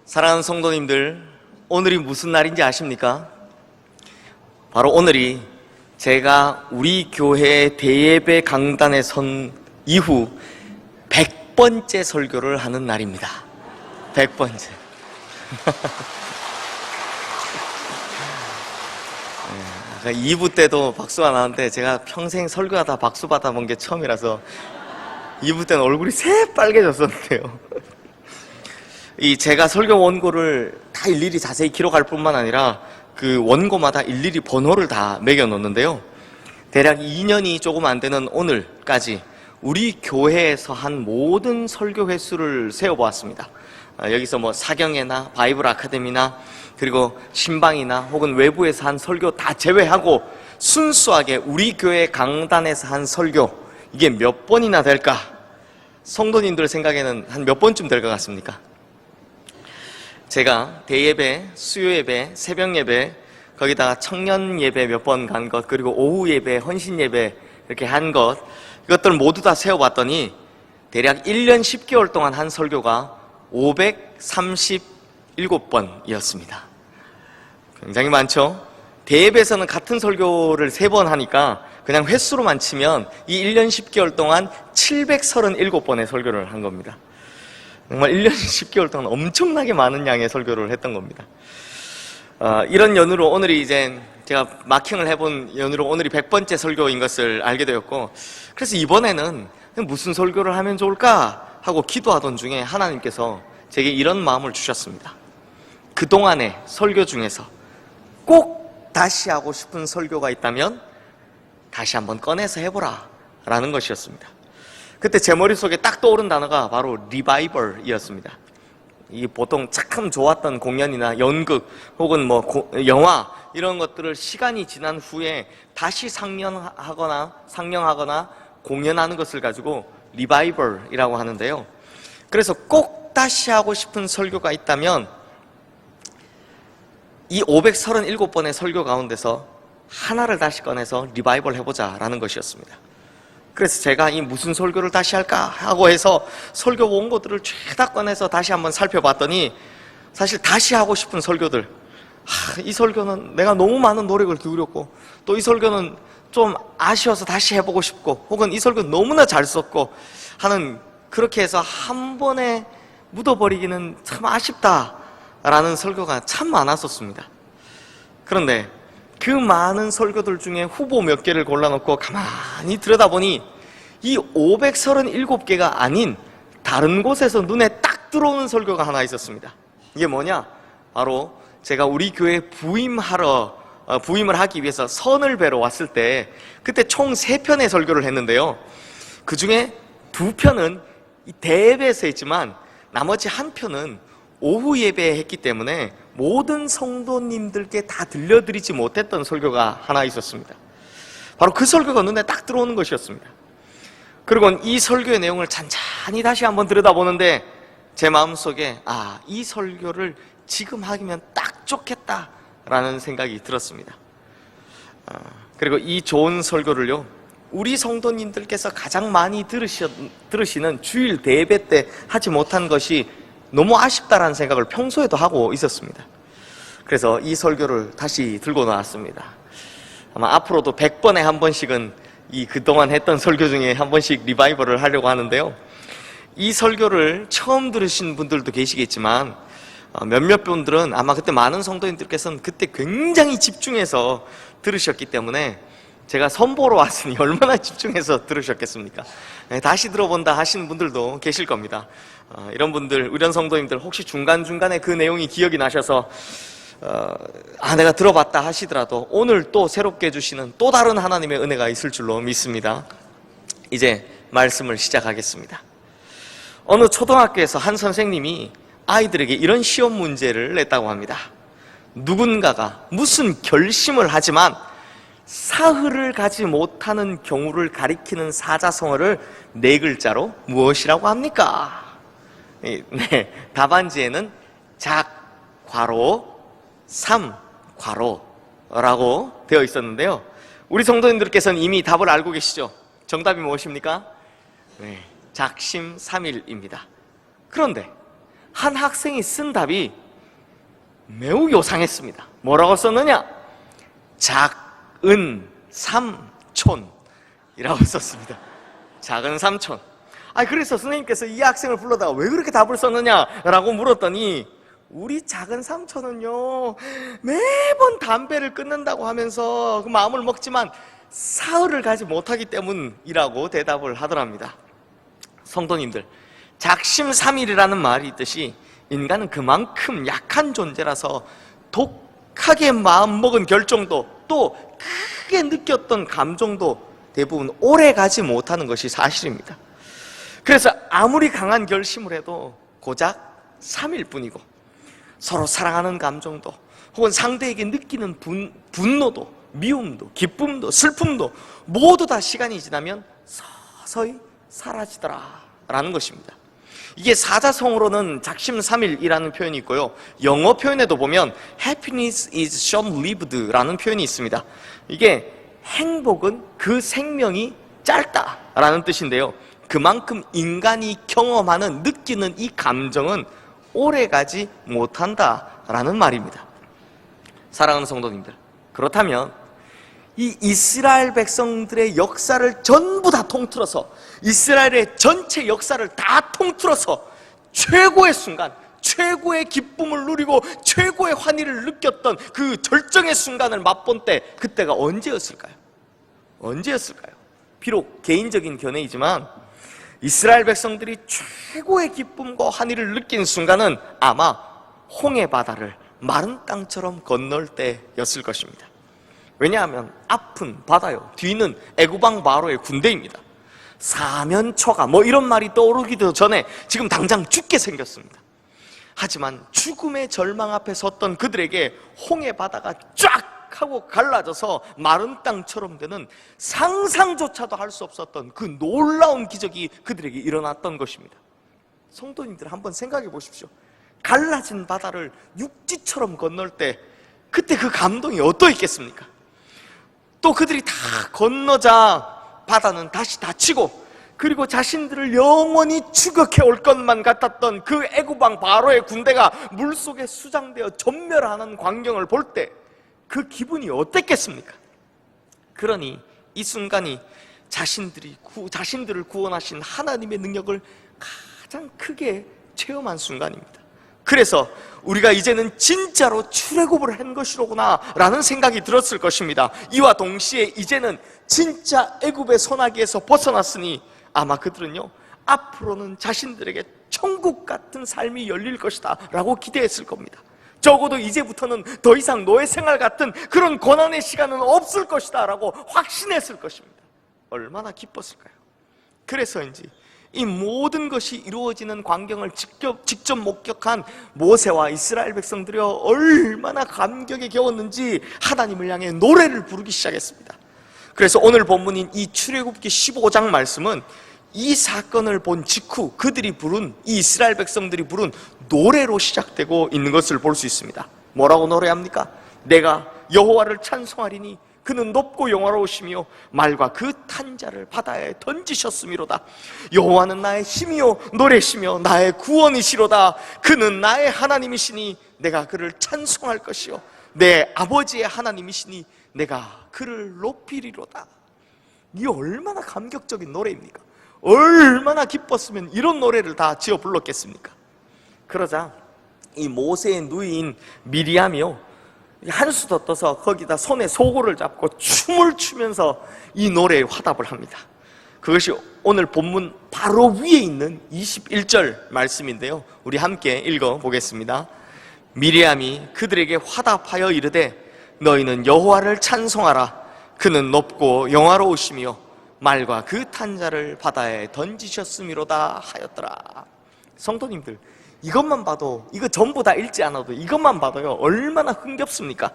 사랑하는 성도님들, 오늘이 무슨 날인지 아십니까? 바로 오늘이 제가 우리 교회 대예배 강단에 선 이후 100번째 설교를 하는 날입니다. 100번째. 2부 때도 박수가 나왔는데 제가 평생 설교하다 박수 받아본 게 처음이라서 2부 때는 얼굴이 새빨개졌었는데요. 제가 설교 원고를 다 일일이 자세히 기록할 뿐만 아니라 그 원고마다 일일이 번호를 다 매겨 놓는데요. 대략 2년이 조금 안 되는 오늘까지 우리 교회에서 한 모든 설교 횟수를 세어보았습니다. 여기서 뭐 사경회나 바이블 아카데미나 그리고 신방이나 혹은 외부에서 한 설교 다 제외하고 순수하게 우리 교회 강단에서 한 설교, 이게 몇 번이나 될까? 성도님들 생각에는 한 몇 번쯤 될 것 같습니까? 제가 대예배, 수요예배, 새벽예배, 거기다가 청년예배 몇 번 간 것, 그리고 오후예배, 헌신예배 이렇게 한 것, 이것들 모두 다 세어봤더니 대략 1년 10개월 동안 한 설교가 537번이었습니다. 굉장히 많죠? 대예배에서는 같은 설교를 3번 하니까 그냥 횟수로만 치면 이 1년 10개월 동안 737번의 설교를 한 겁니다. 정말 1년 10개월 동안 엄청나게 많은 양의 설교를 했던 겁니다. 이런 연으로 오늘이 이제 제가 마킹을 해본 연으로 오늘이 100번째 설교인 것을 알게 되었고, 그래서 이번에는 무슨 설교를 하면 좋을까 하고 기도하던 중에 하나님께서 제게 이런 마음을 주셨습니다. 그동안의 설교 중에서 꼭 다시 하고 싶은 설교가 있다면 다시 한번 꺼내서 해보라 라는 것이었습니다. 그때 제 머릿속에 딱 떠오른 단어가 바로 리바이벌이었습니다. 이 보통 참 좋았던 공연이나 연극 혹은 뭐 영화 이런 것들을 시간이 지난 후에 다시 상영하거나 공연하는 것을 가지고 리바이벌이라고 하는데요. 그래서 꼭 다시 하고 싶은 설교가 있다면 이 537번의 설교 가운데서 하나를 다시 꺼내서 리바이벌 해보자 라는 것이었습니다. 그래서 제가 이 무슨 설교를 다시 할까 하고 해서 설교 원고들을 죄다 꺼내서 다시 한번 살펴봤더니 사실 다시 하고 싶은 설교들, 이 설교는 내가 너무 많은 노력을 기울였고 또 이 설교는 좀 아쉬워서 다시 해보고 싶고 혹은 이 설교는 너무나 잘 썼고 하는, 그렇게 해서 한 번에 묻어버리기는 참 아쉽다라는 설교가 참 많았었습니다. 그런데 그 많은 설교들 중에 후보 몇 개를 골라놓고 가만히 들여다보니 이 537개가 아닌 다른 곳에서 눈에 딱 들어오는 설교가 하나 있었습니다. 이게 뭐냐? 바로 제가 우리 교회에 부임을 하기 위해서 선을 베러 왔을 때 그때 총 3편의 설교를 했는데요. 그 중에 2편은 대예배에서 했지만 나머지 1편은 오후 예배에 했기 때문에 모든 성도님들께 다 들려드리지 못했던 설교가 하나 있었습니다. 바로 그 설교가 눈에 딱 들어오는 것이었습니다. 그리고 이 설교의 내용을 찬찬히 다시 한번 들여다보는데 제 마음속에 이 설교를 지금 하기면 딱 좋겠다라는 생각이 들었습니다. 그리고 이 좋은 설교를요, 우리 성도님들께서 가장 많이 들으시는 주일 대예배 때 하지 못한 것이 너무 아쉽다라는 생각을 평소에도 하고 있었습니다. 그래서 이 설교를 다시 들고 나왔습니다. 아마 앞으로도 100번에 한 번씩은 이 그동안 했던 설교 중에 한 번씩 리바이벌을 하려고 하는데요. 이 설교를 처음 들으신 분들도 계시겠지만 몇몇 분들은 아마 그때 많은 성도님들께서는 그때 굉장히 집중해서 들으셨기 때문에 제가 선보러 왔으니 얼마나 집중해서 들으셨겠습니까? 다시 들어본다 하시는 분들도 계실 겁니다. 이런 분들, 이런 성도님들 혹시 중간중간에 그 내용이 기억이 나셔서 내가 들어봤다 하시더라도 오늘 또 새롭게 해주시는 또 다른 하나님의 은혜가 있을 줄로 믿습니다. 이제 말씀을 시작하겠습니다. 어느 초등학교에서 한 선생님이 아이들에게 이런 시험 문제를 냈다고 합니다. 누군가가 무슨 결심을 하지만 사흘을 가지 못하는 경우를 가리키는 사자성어를 4글자로 무엇이라고 합니까? 네, 답안지에는 작, 괄호, 삼, 괄호라고 되어 있었는데요. 우리 성도님들께서는 이미 답을 알고 계시죠? 정답이 무엇입니까? 네, 작심삼일입니다. 그런데 한 학생이 쓴 답이 매우 요상했습니다. 뭐라고 썼느냐? 작은 삼촌이라고 썼습니다. 작은 삼촌. 그래서 선생님께서 이 학생을 불러다가 왜 그렇게 답을 썼느냐라고 물었더니, 우리 작은 삼촌은요, 매번 담배를 끊는다고 하면서 그 마음을 먹지만 사흘을 가지 못하기 때문이라고 대답을 하더랍니다. 성도님들, 작심삼일이라는 말이 있듯이 인간은 그만큼 약한 존재라서 독하게 마음먹은 결정도, 또 크게 느꼈던 감정도 대부분 오래 가지 못하는 것이 사실입니다. 그래서 아무리 강한 결심을 해도 고작 3일 뿐이고, 서로 사랑하는 감정도, 혹은 상대에게 느끼는 분노도, 미움도, 기쁨도, 슬픔도 모두 다 시간이 지나면 서서히 사라지더라라는 것입니다. 이게 사자성어로는 작심삼일이라는 표현이 있고요, 영어 표현에도 보면 happiness is short-lived라는 표현이 있습니다. 이게 행복은 그 생명이 짧다라는 뜻인데요, 그만큼 인간이 경험하는, 느끼는 이 감정은 오래가지 못한다라는 말입니다. 사랑하는 성도님들, 그렇다면 이 이스라엘 백성들의 역사를 전부 다 통틀어서, 이스라엘의 전체 역사를 다 통틀어서 최고의 순간, 최고의 기쁨을 누리고 최고의 환희를 느꼈던 그 절정의 순간을 맛본 때, 그때가 언제였을까요? 언제였을까요? 비록 개인적인 견해이지만 이스라엘 백성들이 최고의 기쁨과 환희를 느낀 순간은 아마 홍해 바다를 마른 땅처럼 건널 때였을 것입니다. 왜냐하면 앞은 바다요, 뒤는 애굽왕 바로의 군대입니다. 사면초가 이런 말이 떠오르기도 전에 지금 당장 죽게 생겼습니다. 하지만 죽음의 절망 앞에 섰던 그들에게 홍해 바다가 쫙 하고 갈라져서 마른 땅처럼 되는, 상상조차도 할 수 없었던 그 놀라운 기적이 그들에게 일어났던 것입니다. 성도님들, 한번 생각해 보십시오. 갈라진 바다를 육지처럼 건널 때 그때 그 감동이 어떠했겠습니까? 또 그들이 다 건너자 바다는 다시 닫히고, 그리고 자신들을 영원히 추격해 올 것만 같았던 그 애굽왕 바로의 군대가 물속에 수장되어 전멸하는 광경을 볼 때 그 기분이 어땠겠습니까? 그러니 이 순간이 자신들을 구원하신 하나님의 능력을 가장 크게 체험한 순간입니다. 그래서 우리가 이제는 진짜로 출애굽을 한 것이로구나 라는 생각이 들었을 것입니다. 이와 동시에 이제는 진짜 애굽의 소나기에서 벗어났으니 아마 그들은요, 앞으로는 자신들에게 천국 같은 삶이 열릴 것이다 라고 기대했을 겁니다. 적어도 이제부터는 더 이상 노예 생활 같은 그런 고난의 시간은 없을 것이다 라고 확신했을 것입니다. 얼마나 기뻤을까요? 그래서인지 이 모든 것이 이루어지는 광경을 직접 목격한 모세와 이스라엘 백성들이 얼마나 감격에 겨웠는지 하나님을 향해 노래를 부르기 시작했습니다. 그래서 오늘 본문인 이 출애굽기 15장 말씀은 이 사건을 본 직후 그들이 부른, 이 이스라엘 백성들이 부른 노래로 시작되고 있는 것을 볼 수 있습니다. 뭐라고 노래합니까? 내가 여호와를 찬송하리니 그는 높고 영화로우시며 말과 그 탄자를 바다에 던지셨음이로다. 여호와는 나의 힘이요 노래시며 나의 구원이시로다. 그는 나의 하나님이시니 내가 그를 찬송할 것이요 내 아버지의 하나님이시니 내가 그를 높이리로다. 이게 얼마나 감격적인 노래입니까? 얼마나 기뻤으면 이런 노래를 다 지어 불렀겠습니까? 그러자 이 모세의 누이인 미리암이요, 한수 더 떠서 거기다 손에 소고를 잡고 춤을 추면서 이 노래에 화답을 합니다. 그것이 오늘 본문 바로 위에 있는 21절 말씀인데요, 우리 함께 읽어보겠습니다. 미리암이 그들에게 화답하여 이르되 너희는 여호와를 찬송하라. 그는 높고 영화로우시며 말과 그 탄자를 바다에 던지셨음이로다 하였더라. 성도님들, 이것만 봐도, 이거 전부 다 읽지 않아도 이것만 봐도요, 얼마나 흥겹습니까?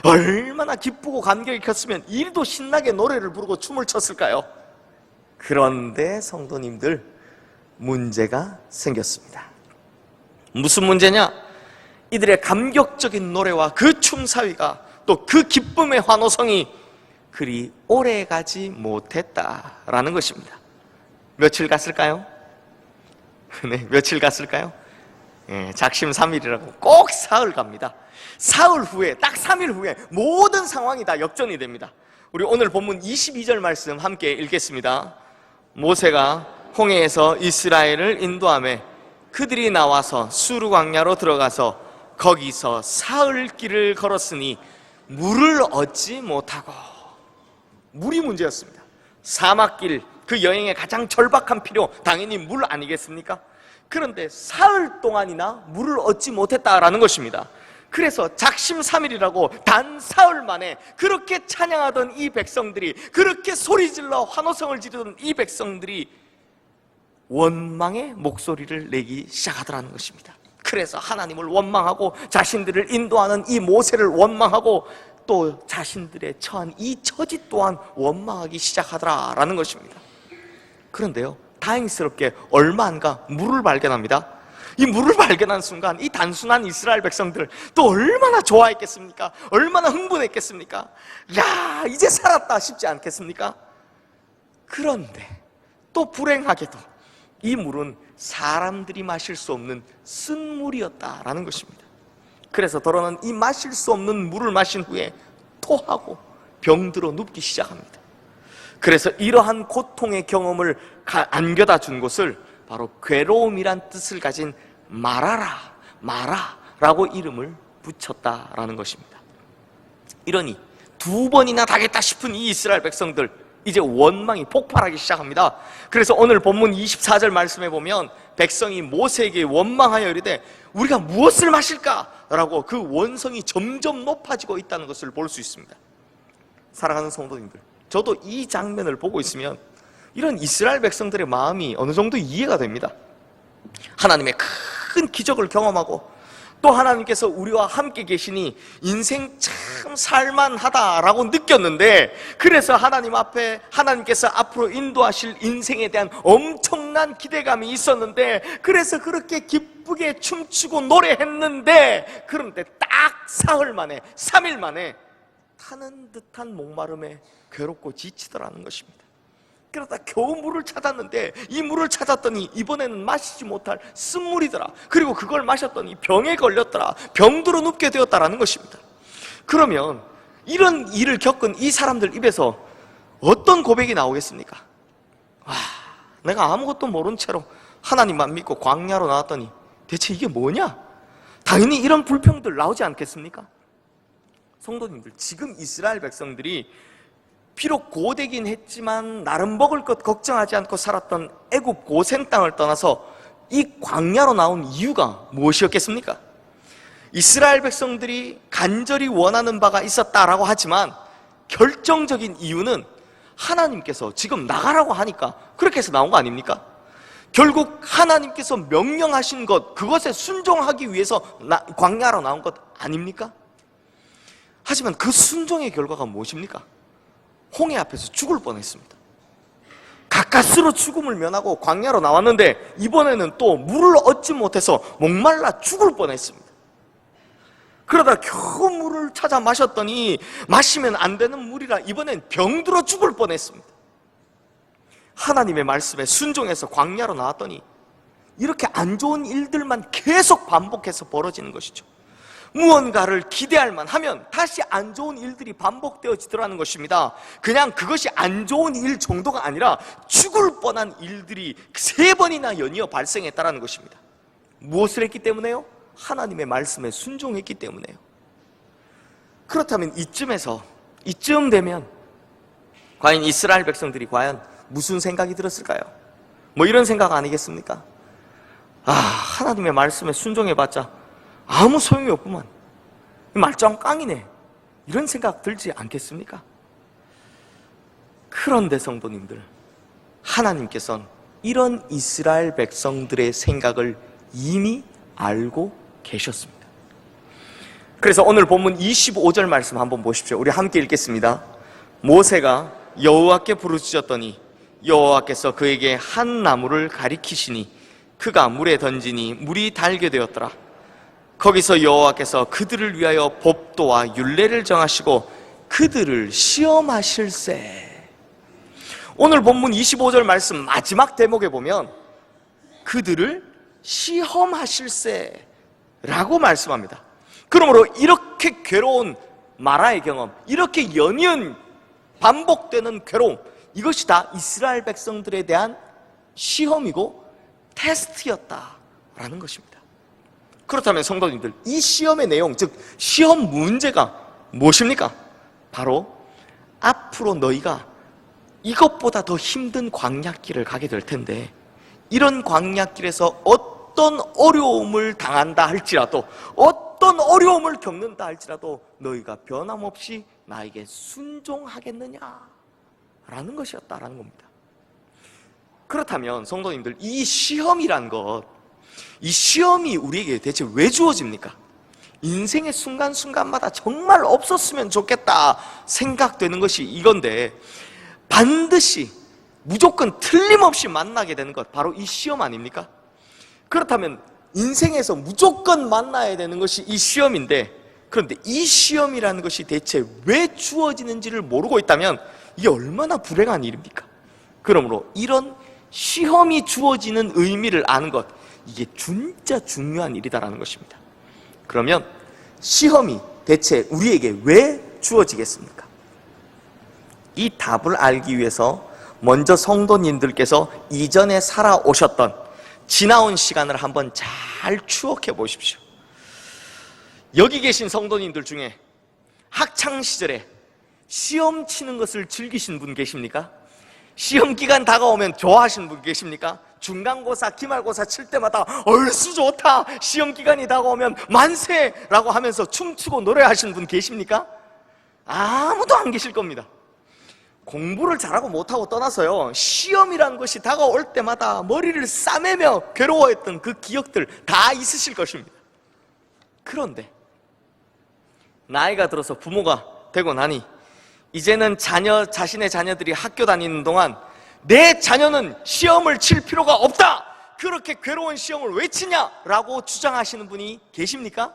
얼마나 기쁘고 감격이 컸으면 이리도 신나게 노래를 부르고 춤을 췄을까요? 그런데 성도님들, 문제가 생겼습니다. 무슨 문제냐? 이들의 감격적인 노래와 그 춤사위가, 또 그 기쁨의 환호성이 그리 오래 가지 못했다라는 것입니다. 며칠 갔을까요? 네, 며칠 갔을까요? 작심 3일이라고 꼭 사흘 갑니다. 사흘 후에, 딱 3일 후에 모든 상황이 다 역전이 됩니다. 우리 오늘 본문 22절 말씀 함께 읽겠습니다. 모세가 홍해에서 이스라엘을 인도하며 그들이 나와서 수르 광야로 들어가서 거기서 사흘 길을 걸었으니 물을 얻지 못하고. 물이 문제였습니다. 사막길, 그 여행의 가장 절박한 필요, 당연히 물 아니겠습니까? 그런데 사흘 동안이나 물을 얻지 못했다라는 것입니다. 그래서 작심 3일이라고 단 사흘 만에 그렇게 찬양하던 이 백성들이, 그렇게 소리질러 환호성을 지르던 이 백성들이 원망의 목소리를 내기 시작하더라는 것입니다. 그래서 하나님을 원망하고 자신들을 인도하는 이 모세를 원망하고 또 자신들의 처한 이 처지 또한 원망하기 시작하더라라는 것입니다. 그런데요, 다행스럽게 얼마 안 가 물을 발견합니다. 이 물을 발견한 순간 이 단순한 이스라엘 백성들 또 얼마나 좋아했겠습니까? 얼마나 흥분했겠습니까? 야, 이제 살았다 싶지 않겠습니까? 그런데 또 불행하게도 이 물은 사람들이 마실 수 없는 쓴물이었다라는 것입니다. 그래서 더러는 이 마실 수 없는 물을 마신 후에 토하고 병들어 눕기 시작합니다. 그래서 이러한 고통의 경험을 안겨다 준 곳을 바로 괴로움이란 뜻을 가진 마라라고 이름을 붙였다라는 것입니다. 이러니 두 번이나 당했다 싶은 이 이스라엘 백성들, 이제 원망이 폭발하기 시작합니다. 그래서 오늘 본문 24절 말씀에 보면 백성이 모세에게 원망하여 이르되 우리가 무엇을 마실까? 라고 그 원성이 점점 높아지고 있다는 것을 볼 수 있습니다. 사랑하는 성도님들, 저도 이 장면을 보고 있으면 이런 이스라엘 백성들의 마음이 어느 정도 이해가 됩니다. 하나님의 큰 기적을 경험하고 또 하나님께서 우리와 함께 계시니 인생 참 살만하다라고 느꼈는데, 그래서 하나님 앞에 하나님께서 앞으로 인도하실 인생에 대한 엄청난 기대감이 있었는데, 그래서 그렇게 기쁘게 춤추고 노래했는데, 그런데 딱 사흘 만에 3일 만에 타는 듯한 목마름에 괴롭고 지치더라는 것입니다. 그러다 겨우 물을 찾았는데 이 물을 찾았더니 이번에는 마시지 못할 쓴물이더라. 그리고 그걸 마셨더니 병에 걸렸더라. 병들어 눕게 되었다라는 것입니다. 그러면 이런 일을 겪은 이 사람들 입에서 어떤 고백이 나오겠습니까? 내가 아무것도 모른 채로 하나님만 믿고 광야로 나왔더니 대체 이게 뭐냐? 당연히 이런 불평들 나오지 않겠습니까? 성도님들, 지금 이스라엘 백성들이 비록 고되긴 했지만 나름 먹을 것 걱정하지 않고 살았던 애굽 고센 땅을 떠나서 이 광야로 나온 이유가 무엇이었겠습니까? 이스라엘 백성들이 간절히 원하는 바가 있었다라고 하지만 결정적인 이유는 하나님께서 지금 나가라고 하니까 그렇게 해서 나온 거 아닙니까? 결국 하나님께서 명령하신 것, 그것에 순종하기 위해서 광야로 나온 것 아닙니까? 하지만 그 순종의 결과가 무엇입니까? 홍해 앞에서 죽을 뻔했습니다. 가까스로 죽음을 면하고 광야로 나왔는데 이번에는 또 물을 얻지 못해서 목말라 죽을 뻔했습니다. 그러다 겨우 물을 찾아 마셨더니 마시면 안 되는 물이라 이번엔 병들어 죽을 뻔했습니다. 하나님의 말씀에 순종해서 광야로 나왔더니 이렇게 안 좋은 일들만 계속 반복해서 벌어지는 것이죠. 무언가를 기대할 만하면 다시 안 좋은 일들이 반복되어지더라는 것입니다. 그냥 그것이 안 좋은 일 정도가 아니라 죽을 뻔한 일들이 3번이나 연이어 발생했다는 것입니다. 무엇을 했기 때문에요? 하나님의 말씀에 순종했기 때문에요. 그렇다면 이쯤 되면 과연 이스라엘 백성들이 과연 무슨 생각이 들었을까요? 뭐 이런 생각 아니겠습니까? 하나님의 말씀에 순종해봤자 아무 소용이 없구만, 말짱 깡이네, 이런 생각 들지 않겠습니까? 그런데 성도님들, 하나님께서는 이런 이스라엘 백성들의 생각을 이미 알고 계셨습니다. 그래서 오늘 본문 25절 말씀 한번 보십시오. 우리 함께 읽겠습니다. 모세가 여호와께 부르짖었더니 여호와께서 그에게 한 나무를 가리키시니 그가 물에 던지니 물이 달게 되었더라. 거기서 여호와께서 그들을 위하여 법도와 율례를 정하시고 그들을 시험하실세. 오늘 본문 25절 말씀 마지막 대목에 보면 그들을 시험하실세 라고 말씀합니다. 그러므로 이렇게 괴로운 마라의 경험, 이렇게 연이은 반복되는 괴로움, 이것이 다 이스라엘 백성들에 대한 시험이고 테스트였다라는 것입니다. 그렇다면 성도님들, 이 시험의 내용, 즉 시험 문제가 무엇입니까? 바로 앞으로 너희가 이것보다 더 힘든 광야길을 가게 될 텐데, 이런 광야길에서 어떤 어려움을 당한다 할지라도, 어떤 어려움을 겪는다 할지라도 너희가 변함없이 나에게 순종하겠느냐라는 것이었다라는 겁니다. 그렇다면 성도님들, 이 시험이란 것, 이 시험이 우리에게 대체 왜 주어집니까? 인생의 순간순간마다 정말 없었으면 좋겠다 생각되는 것이 이건데, 반드시 무조건 틀림없이 만나게 되는 것, 바로 이 시험 아닙니까? 그렇다면 인생에서 무조건 만나야 되는 것이 이 시험인데, 그런데 이 시험이라는 것이 대체 왜 주어지는지를 모르고 있다면 이게 얼마나 불행한 일입니까? 그러므로 이런 시험이 주어지는 의미를 아는 것, 이게 진짜 중요한 일이다라는 것입니다. 그러면 시험이 대체 우리에게 왜 주어지겠습니까? 이 답을 알기 위해서 먼저 성도님들께서 이전에 살아오셨던 지나온 시간을 한번 잘 추억해 보십시오. 여기 계신 성도님들 중에 학창시절에 시험 치는 것을 즐기신 분 계십니까? 시험 기간 다가오면 좋아하시는 분 계십니까? 중간고사, 기말고사 칠 때마다 얼쑤 좋다, 시험 기간이 다가오면 만세라고 하면서 춤추고 노래하시는 분 계십니까? 아무도 안 계실 겁니다. 공부를 잘하고 못하고 떠나서요, 시험이라는 것이 다가올 때마다 머리를 싸매며 괴로워했던 그 기억들 다 있으실 것입니다. 그런데 나이가 들어서 부모가 되고 나니 이제는 자신의 자녀들이 학교 다니는 동안 내 자녀는 시험을 칠 필요가 없다, 그렇게 괴로운 시험을 왜 치냐라고 주장하시는 분이 계십니까?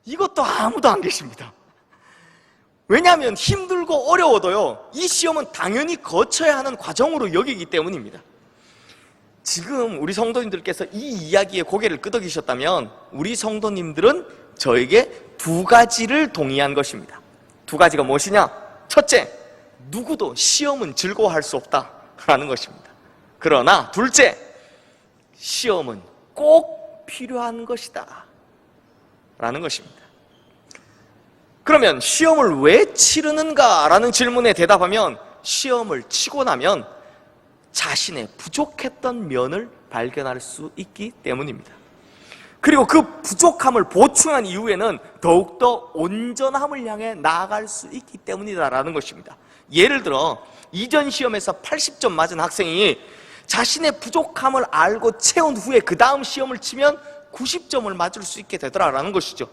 이것도 아무도 안 계십니다. 왜냐하면 힘들고 어려워도요, 이 시험은 당연히 거쳐야 하는 과정으로 여기기 때문입니다. 지금 우리 성도님들께서 이 이야기에 고개를 끄덕이셨다면 우리 성도님들은 저에게 두 가지를 동의한 것입니다. 두 가지가 무엇이냐? 첫째, 누구도 시험은 즐거워할 수 없다라는 것입니다. 그러나 둘째, 시험은 꼭 필요한 것이다 라는 것입니다. 그러면 시험을 왜 치르는가라는 질문에 대답하면, 시험을 치고 나면 자신의 부족했던 면을 발견할 수 있기 때문입니다. 그리고 그 부족함을 보충한 이후에는 더욱더 온전함을 향해 나아갈 수 있기 때문이다라는 것입니다. 예를 들어 이전 시험에서 80점 맞은 학생이 자신의 부족함을 알고 채운 후에 그 다음 시험을 치면 90점을 맞을 수 있게 되더라라는 것이죠.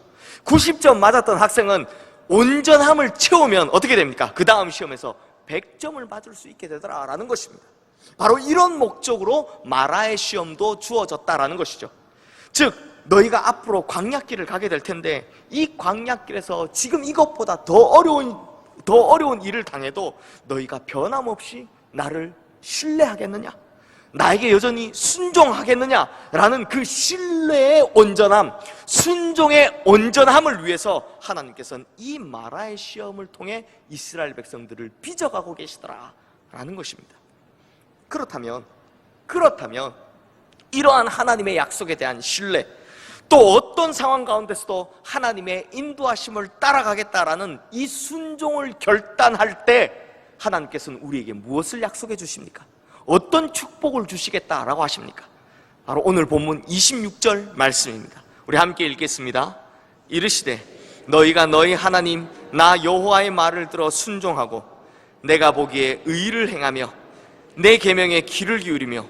90점 맞았던 학생은 온전함을 채우면 어떻게 됩니까? 그 다음 시험에서 100점을 맞을 수 있게 되더라라는 것입니다. 바로 이런 목적으로 마라의 시험도 주어졌다라는 것이죠. 즉 너희가 앞으로 광야길을 가게 될 텐데, 이 광야길에서 지금 이것보다 더 어려운 일을 당해도 너희가 변함없이 나를 신뢰하겠느냐, 나에게 여전히 순종하겠느냐라는 그 신뢰의 온전함, 순종의 온전함을 위해서 하나님께서는 이 마라의 시험을 통해 이스라엘 백성들을 빚어가고 계시더라라는 것입니다. 그렇다면 이러한 하나님의 약속에 대한 신뢰, 또 어떤 상황 가운데서도 하나님의 인도하심을 따라가겠다라는 이 순종을 결단할 때 하나님께서는 우리에게 무엇을 약속해 주십니까? 어떤 축복을 주시겠다라고 하십니까? 바로 오늘 본문 26절 말씀입니다. 우리 함께 읽겠습니다. 이르시되 너희가 너희 하나님 나 여호와의 말을 들어 순종하고 내가 보기에 의를 행하며 내 계명에 귀를 기울이며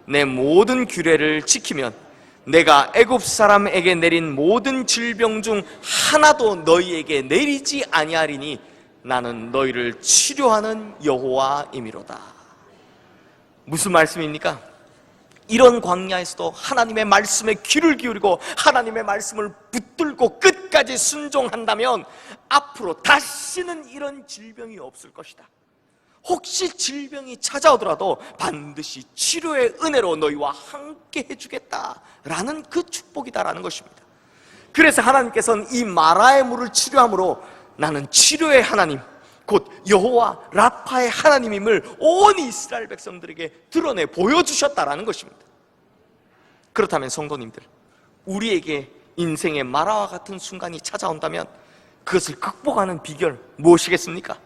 내 모든 규례를 지키면 내가 애굽 사람에게 내린 모든 질병 중 하나도 너희에게 내리지 아니하리니 나는 너희를 치료하는 여호와이미로다. 무슨 말씀입니까? 이런 광야에서도 하나님의 말씀에 귀를 기울이고 하나님의 말씀을 붙들고 끝까지 순종한다면 앞으로 다시는 이런 질병이 없을 것이다. 혹시 질병이 찾아오더라도 반드시 치료의 은혜로 너희와 함께 해주겠다라는 그 축복이다라는 것입니다. 그래서 하나님께서는 이 마라의 물을 치료함으로 나는 치료의 하나님, 곧 여호와 라파의 하나님임을 온 이스라엘 백성들에게 드러내 보여주셨다라는 것입니다. 그렇다면 성도님들, 우리에게 인생의 마라와 같은 순간이 찾아온다면 그것을 극복하는 비결 무엇이겠습니까?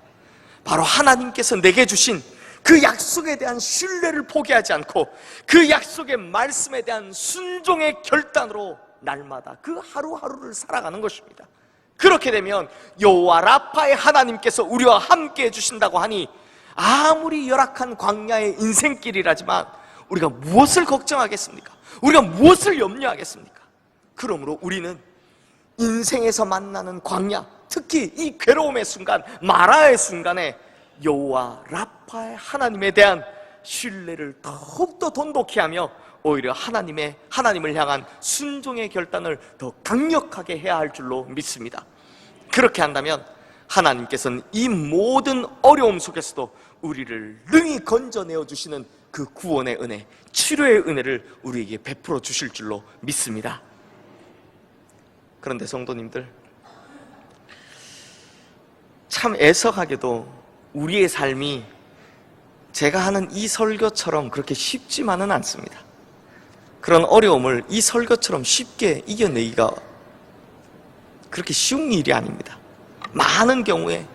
바로 하나님께서 내게 주신 그 약속에 대한 신뢰를 포기하지 않고 그 약속의 말씀에 대한 순종의 결단으로 날마다 그 하루하루를 살아가는 것입니다. 그렇게 되면 여호와 라파의 하나님께서 우리와 함께 해주신다고 하니 아무리 열악한 광야의 인생길이라지만 우리가 무엇을 걱정하겠습니까? 우리가 무엇을 염려하겠습니까? 그러므로 우리는 인생에서 만나는 광야, 특히 이 괴로움의 순간, 마라의 순간에 여호와 라파의 하나님에 대한 신뢰를 더욱더 돈독히 하며 오히려 하나님을 향한 순종의 결단을 더 강력하게 해야 할 줄로 믿습니다. 그렇게 한다면 하나님께서는 이 모든 어려움 속에서도 우리를 능히 건져내어 주시는 그 구원의 은혜, 치료의 은혜를 우리에게 베풀어 주실 줄로 믿습니다. 그런데 성도님들, 참 애석하게도 우리의 삶이 제가 하는 이 설교처럼 그렇게 쉽지만은 않습니다. 그런 어려움을 이 설교처럼 쉽게 이겨내기가 그렇게 쉬운 일이 아닙니다. 많은 경우에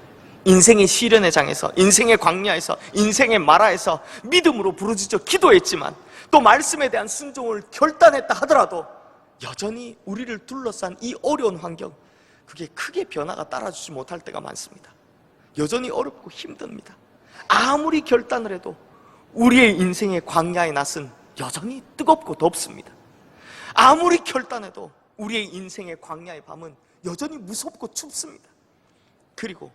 인생의 시련의 장에서, 인생의 광야에서, 인생의 마라에서 믿음으로 부르짖어 기도했지만 또 말씀에 대한 순종을 결단했다 하더라도 여전히 우리를 둘러싼 이 어려운 환경, 그게 크게 변화가 따라주지 못할 때가 많습니다. 여전히 어렵고 힘듭니다. 아무리 결단을 해도 우리의 인생의 광야의 낯은 여전히 뜨겁고 덥습니다. 아무리 결단해도 우리의 인생의 광야의 밤은 여전히 무섭고 춥습니다. 그리고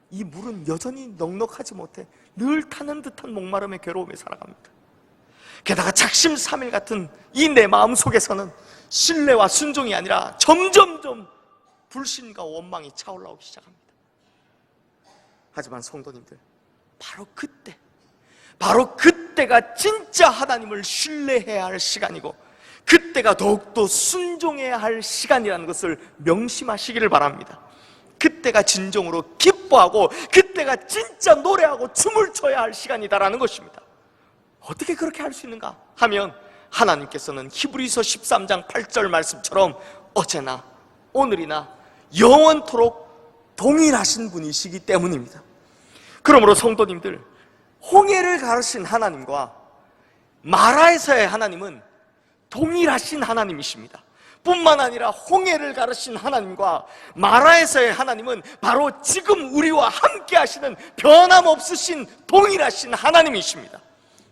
이 물은 여전히 넉넉하지 못해 늘 타는 듯한 목마름의 괴로움에 살아갑니다. 게다가 작심삼일 같은 이 내 마음 속에서는 신뢰와 순종이 아니라 점점점 불신과 원망이 차올라오기 시작합니다. 하지만 성도님들, 바로 그때가 진짜 하나님을 신뢰해야 할 시간이고 그때가 더욱더 순종해야 할 시간이라는 것을 명심하시기를 바랍니다. 그때가 진정으로 기뻐하고 그때가 진짜 노래하고 춤을 춰야 할 시간이다라는 것입니다. 어떻게 그렇게 할 수 있는가 하면 하나님께서는 히브리서 13장 8절 말씀처럼 어제나 오늘이나 영원토록 동일하신 분이시기 때문입니다. 그러므로 성도님들, 홍해를 가르신 하나님과 마라에서의 하나님은 동일하신 하나님이십니다. 뿐만 아니라 홍해를 가르신 하나님과 마라에서의 하나님은 바로 지금 우리와 함께 하시는 변함없으신 동일하신 하나님이십니다.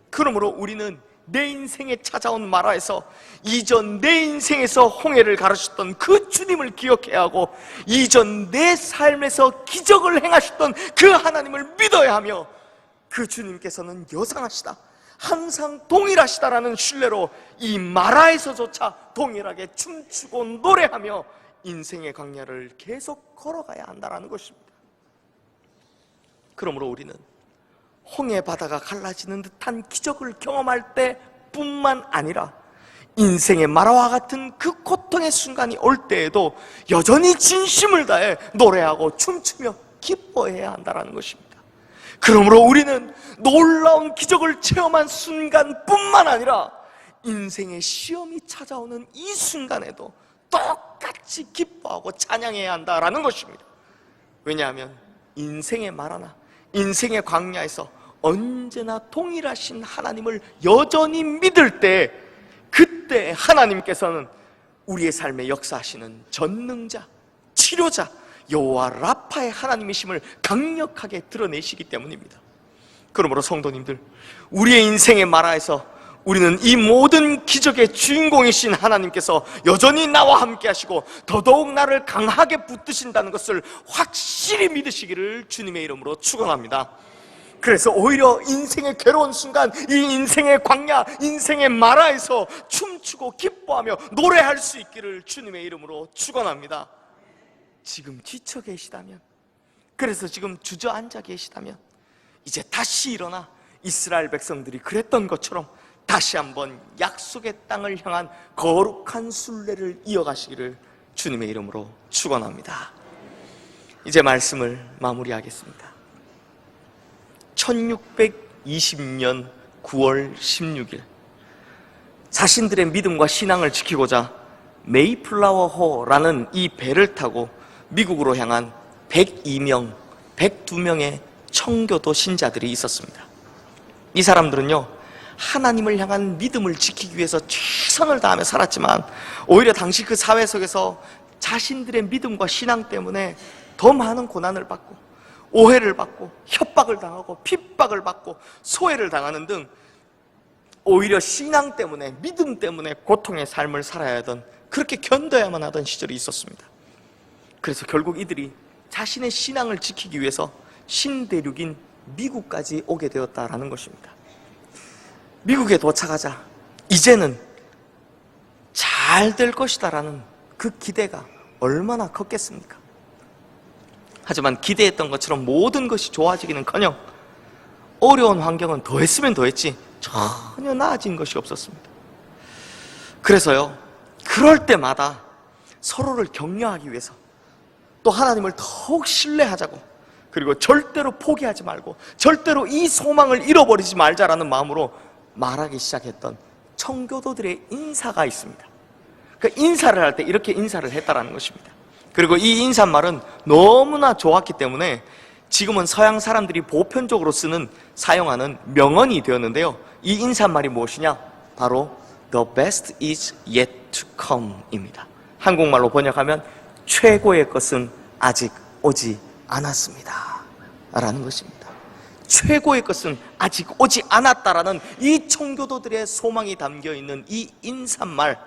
그러므로 우리는 내 인생에 찾아온 마라에서 이전 내 인생에서 홍해를 가르쳤던 그 주님을 기억해야 하고 이전 내 삶에서 기적을 행하셨던 그 하나님을 믿어야 하며 그 주님께서는 여상하시다, 항상 동일하시다라는 신뢰로 이 마라에서조차 동일하게 춤추고 노래하며 인생의 광야를 계속 걸어가야 한다는 것입니다. 그러므로 우리는 홍해 바다가 갈라지는 듯한 기적을 경험할 때뿐만 아니라 인생의 마라와 같은 그 고통의 순간이 올 때에도 여전히 진심을 다해 노래하고 춤추며 기뻐해야 한다는 것입니다. 그러므로 우리는 놀라운 기적을 체험한 순간뿐만 아니라 인생의 시험이 찾아오는 이 순간에도 똑같이 기뻐하고 찬양해야 한다는 것입니다. 왜냐하면 인생의 마라나 인생의 광야에서 언제나 동일하신 하나님을 여전히 믿을 때, 그때 하나님께서는 우리의 삶에 역사하시는 전능자, 치료자 여호와 라파의 하나님이심을 강력하게 드러내시기 때문입니다. 그러므로 성도님들, 우리의 인생의 마라에서 우리는 이 모든 기적의 주인공이신 하나님께서 여전히 나와 함께 하시고 더더욱 나를 강하게 붙드신다는 것을 확실히 믿으시기를 주님의 이름으로 축원합니다. 그래서 오히려 인생의 괴로운 순간, 이 인생의 광야, 인생의 마라에서 춤추고 기뻐하며 노래할 수 있기를 주님의 이름으로 축원합니다. 지금 지쳐 계시다면, 그래서 지금 주저앉아 계시다면 이제 다시 일어나 이스라엘 백성들이 그랬던 것처럼 다시 한번 약속의 땅을 향한 거룩한 순례를 이어가시기를 주님의 이름으로 축원합니다. 이제 말씀을 마무리하겠습니다. 1620년 9월 16일 자신들의 믿음과 신앙을 지키고자 메이플라워호라는 이 배를 타고 미국으로 향한 102명, 102명의 청교도 신자들이 있었습니다. 이 사람들은요, 하나님을 향한 믿음을 지키기 위해서 최선을 다하며 살았지만 오히려 당시 그 사회 속에서 자신들의 믿음과 신앙 때문에 더 많은 고난을 받고 오해를 받고 협박을 당하고 핍박을 받고 소외를 당하는 등 오히려 신앙 때문에, 믿음 때문에 고통의 삶을 살아야 하던, 그렇게 견뎌야만 하던 시절이 있었습니다. 그래서 결국 이들이 자신의 신앙을 지키기 위해서 신대륙인 미국까지 오게 되었다라는 것입니다. 미국에 도착하자 이제는 잘 될 것이다라는 그 기대가 얼마나 컸겠습니까? 하지만 기대했던 것처럼 모든 것이 좋아지기는커녕 어려운 환경은 더했으면 더했지 전혀 나아진 것이 없었습니다. 그래서요, 그럴 때마다 서로를 격려하기 위해서, 또 하나님을 더욱 신뢰하자고, 그리고 절대로 포기하지 말고 절대로 이 소망을 잃어버리지 말자라는 마음으로 말하기 시작했던 청교도들의 인사가 있습니다. 그 인사를 할 때 이렇게 인사를 했다라는 것입니다. 그리고 이 인사말은 너무나 좋았기 때문에 지금은 서양 사람들이 보편적으로 사용하는 명언이 되었는데요, 이 인사말이 무엇이냐? 바로 The best is yet to come 입니다. 한국말로 번역하면 최고의 것은 아직 오지 않았습니다 라는 것입니다. 최고의 것은 아직 오지 않았다라는 이 청교도들의 소망이 담겨있는 이 인사말.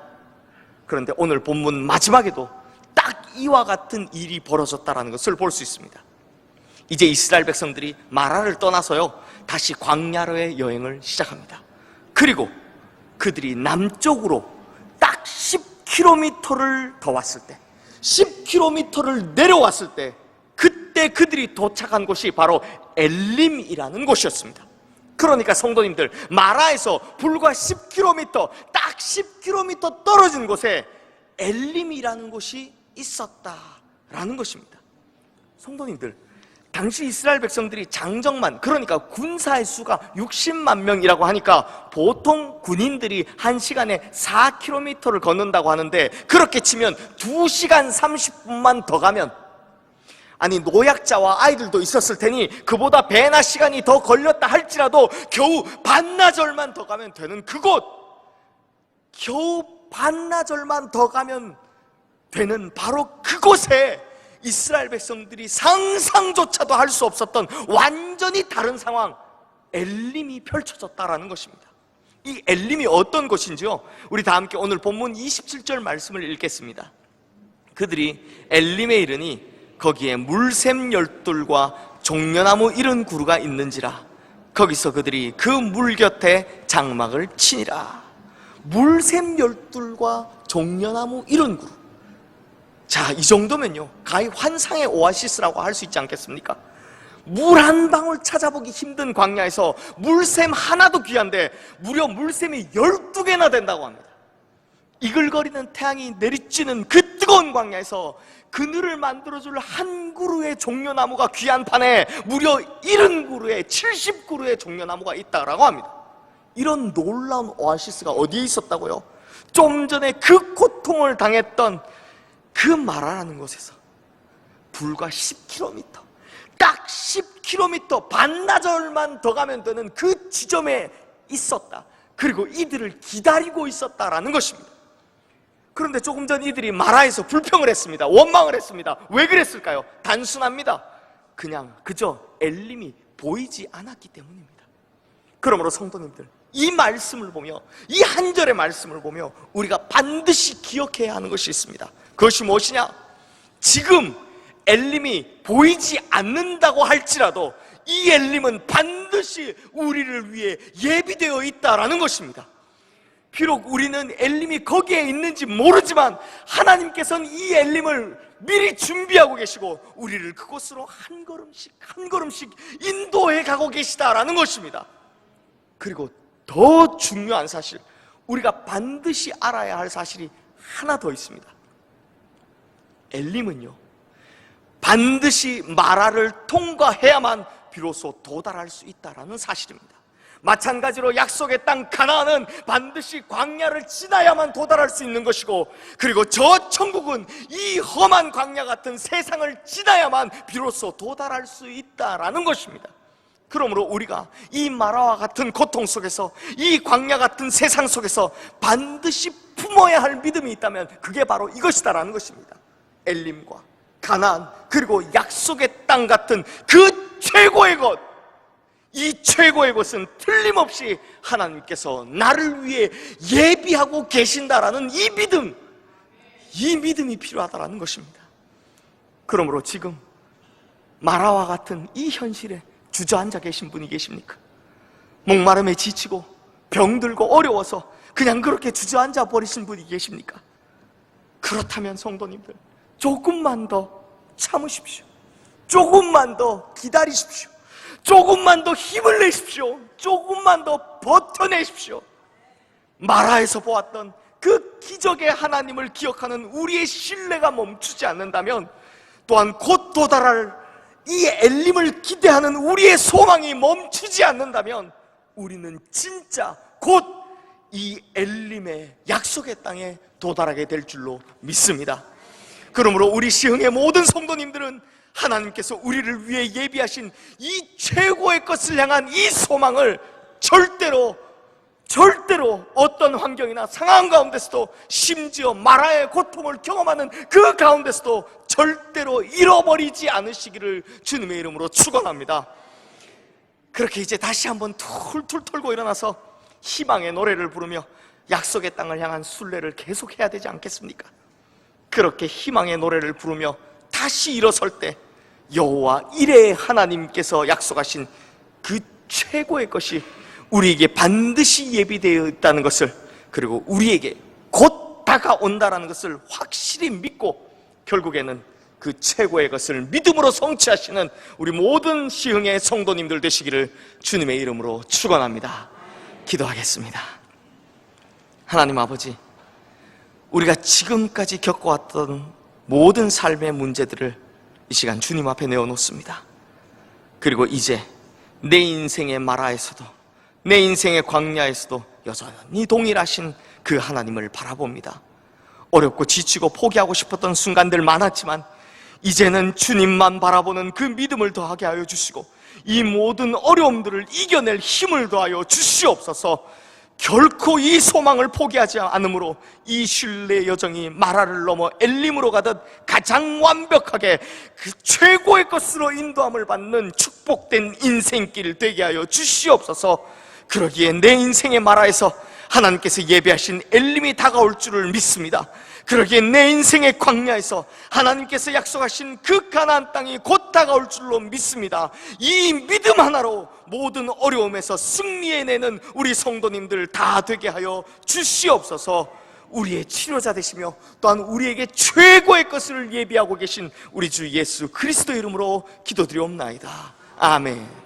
그런데 오늘 본문 마지막에도 딱 이와 같은 일이 벌어졌다는 것을 볼 수 있습니다. 이제 이스라엘 백성들이 마라를 떠나서요, 다시 광야로의 여행을 시작합니다. 그리고 그들이 남쪽으로 딱 10km를 더 왔을 때, 10km를 내려왔을 때, 그때 그들이 도착한 곳이 바로 엘림이라는 곳이었습니다. 그러니까 성도님들, 마라에서 불과 10km, 딱 10km 떨어진 곳에 엘림이라는 곳이 있었다라는 것입니다. 성도님들, 당시 이스라엘 백성들이 장정만, 그러니까 군사의 수가 60만 명이라고 하니까 보통 군인들이 1시간에 4km를 걷는다고 하는데, 그렇게 치면 2시간 30분만 더 가면, 아니 노약자와 아이들도 있었을 테니 그보다 배나 시간이 더 걸렸다 할지라도 겨우 반나절만 더 가면 되는 그곳, 겨우 반나절만 더 가면 되는 바로 그곳에 이스라엘 백성들이 상상조차도 할 수 없었던 완전히 다른 상황, 엘림이 펼쳐졌다라는 것입니다. 이 엘림이 어떤 곳인지요, 우리 다 함께 오늘 본문 27절 말씀을 읽겠습니다. 그들이 엘림에 이르니 거기에 물샘 열둘과 종려나무 70그루가 있는지라 거기서 그들이 그 물 곁에 장막을 치니라. 물샘 열둘과 종려나무 70그루. 자, 이 정도면요 가히 환상의 오아시스라고 할 수 있지 않겠습니까? 물 한 방울 찾아보기 힘든 광야에서 물샘 하나도 귀한데 무려 물샘이 12개나 된다고 합니다. 이글거리는 태양이 내리쬐는 그 뜨거운 광야에서 그늘을 만들어줄 한 그루의 종려나무가 귀한 판에 무려 70그루의 70그루의 종려나무가 있다라고 합니다. 이런 놀라운 오아시스가 어디에 있었다고요? 좀 전에 그 고통을 당했던 그 마라라는 곳에서 불과 10km, 딱 10km, 반나절만 더 가면 되는 그 지점에 있었다. 그리고 이들을 기다리고 있었다라는 것입니다. 그런데 조금 전 이들이 마라에서 불평을 했습니다. 원망을 했습니다. 왜 그랬을까요? 단순합니다. 그저 엘림이 보이지 않았기 때문입니다. 그러므로 성도님들, 이 말씀을 보며, 이 한 절의 말씀을 보며 우리가 반드시 기억해야 하는 것이 있습니다. 그것이 무엇이냐? 지금 엘림이 보이지 않는다고 할지라도 이 엘림은 반드시 우리를 위해 예비되어 있다라는 것입니다. 비록 우리는 엘림이 거기에 있는지 모르지만 하나님께서는 이 엘림을 미리 준비하고 계시고 우리를 그곳으로 한 걸음씩 한 걸음씩 인도해 가고 계시다라는 것입니다. 그리고 더 중요한 사실, 우리가 반드시 알아야 할 사실이 하나 더 있습니다. 엘림은요, 반드시 마라를 통과해야만 비로소 도달할 수 있다는 사실입니다. 마찬가지로 약속의 땅 가나안은 반드시 광야를 지나야만 도달할 수 있는 것이고, 그리고 저 천국은 이 험한 광야 같은 세상을 지나야만 비로소 도달할 수 있다라는 것입니다. 그러므로 우리가 이 마라와 같은 고통 속에서, 이 광야 같은 세상 속에서 반드시 품어야 할 믿음이 있다면 그게 바로 이것이다라는 것입니다. 엘림과 가나안, 그리고 약속의 땅 같은 그 최고의 것, 이 최고의 것은 틀림없이 하나님께서 나를 위해 예비하고 계신다라는 이 믿음이 필요하다라는 것입니다. 그러므로 지금 마라와 같은 이 현실에 주저앉아 계신 분이 계십니까? 목마름에 지치고 병들고 어려워서 그냥 그렇게 주저앉아 버리신 분이 계십니까? 그렇다면 성도님들, 조금만 더 참으십시오. 조금만 더 기다리십시오. 조금만 더 힘을 내십시오. 조금만 더 버텨내십시오. 마라에서 보았던 그 기적의 하나님을 기억하는 우리의 신뢰가 멈추지 않는다면, 또한 곧 도달할 이 엘림을 기대하는 우리의 소망이 멈추지 않는다면, 우리는 진짜 곧 이 엘림의 약속의 땅에 도달하게 될 줄로 믿습니다. 그러므로 우리 시흥의 모든 성도님들은 하나님께서 우리를 위해 예비하신 이 최고의 것을 향한 이 소망을 절대로 어떤 환경이나 상황 가운데서도, 심지어 마라의 고통을 경험하는 그 가운데서도 절대로 잃어버리지 않으시기를 주님의 이름으로 축원합니다. 그렇게 이제 다시 한번 툴툴 털고 일어나서 희망의 노래를 부르며 약속의 땅을 향한 순례를 계속해야 되지 않겠습니까? 그렇게 희망의 노래를 부르며 다시 일어설 때 여호와 이레의 하나님께서 약속하신 그 최고의 것이 우리에게 반드시 예비되어 있다는 것을, 그리고 우리에게 곧 다가온다라는 것을 확실히 믿고 결국에는 그 최고의 것을 믿음으로 성취하시는 우리 모든 시흥의 성도님들 되시기를 주님의 이름으로 축원합니다. 기도하겠습니다. 하나님 아버지, 우리가 지금까지 겪어왔던 모든 삶의 문제들을 이 시간 주님 앞에 내어놓습니다. 그리고 이제 내 인생의 마라에서도, 내 인생의 광야에서도 여전히 동일하신 그 하나님을 바라봅니다. 어렵고 지치고 포기하고 싶었던 순간들 많았지만 이제는 주님만 바라보는 그 믿음을 더하게 하여 주시고, 이 모든 어려움들을 이겨낼 힘을 더하여 주시옵소서. 결코 이 소망을 포기하지 않으므로 이 신뢰의 여정이 마라를 넘어 엘림으로 가듯 가장 완벽하게 그 최고의 것으로 인도함을 받는 축복된 인생길 되게 하여 주시옵소서. 그러기에 내 인생의 마라에서 하나님께서 예배하신 엘림이 다가올 줄을 믿습니다. 그러기에 내 인생의 광야에서 하나님께서 약속하신 그 가나안 땅이 곧 다가올 줄로 믿습니다. 이 믿음 하나로 모든 어려움에서 승리해내는 우리 성도님들 다 되게 하여 주시옵소서. 우리의 치료자 되시며 또한 우리에게 최고의 것을 예비하고 계신 우리 주 예수 그리스도 이름으로 기도드리옵나이다. 아멘.